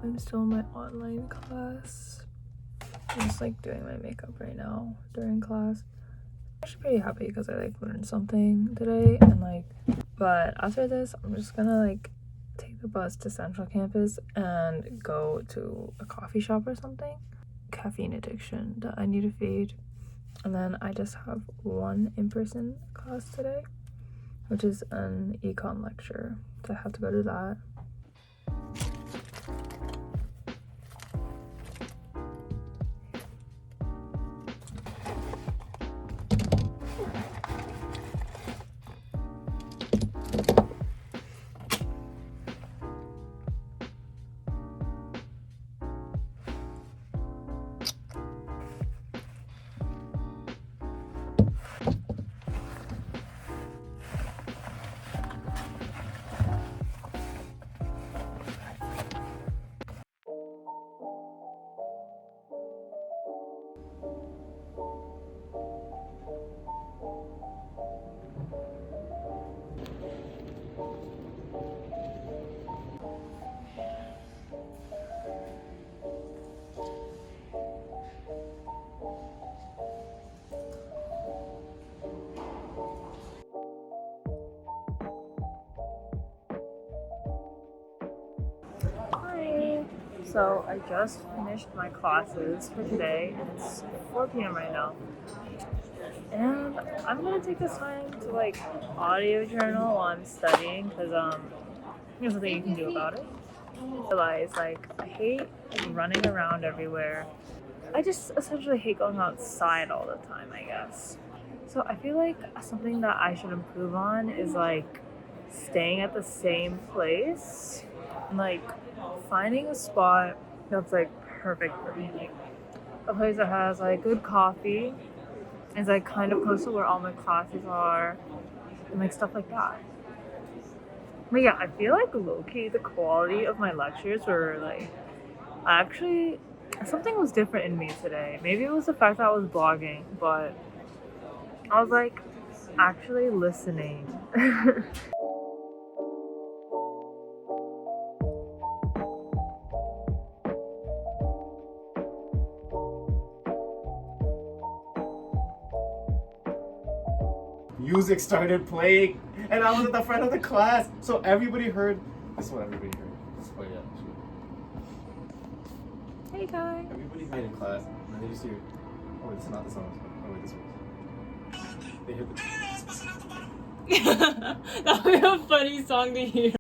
I'm still in my online class. I'm just like doing my makeup right now during class. I'm actually pretty happy because I like learned something today, and like, but after this I'm just gonna like take the bus to Central Campus and go to a coffee shop or something. Caffeine addiction that I need to feed. And then I just have one in-person class today, which is an econ lecture, so I have to go to that. Hi. So I just finished my classes for today, and it's 4 p.m. right now. And I'm gonna take this time to like audio journal while I'm studying, because there's nothing you can do about it. I realize like I hate running around everywhere. I just essentially hate going outside all the time, I guess. So I feel like something that I should improve on is like staying at the same place and like finding a spot that's like perfect for me. Like a place that has like good coffee, is like kind of close to where all my classes are, and like stuff like that. But yeah, I feel like low-key the quality of my lectures were like actually something was different in me today. Maybe it was the fact that I was blogging, but I was like actually listening. Music started playing, and I was at the front of the class, so everybody heard. This is what everybody heard. Oh yeah. Hey guys. Everybody heard in class, and then they just hear. Oh wait, this is not the song. Oh wait, this one. They hear the. That would be a funny song to hear.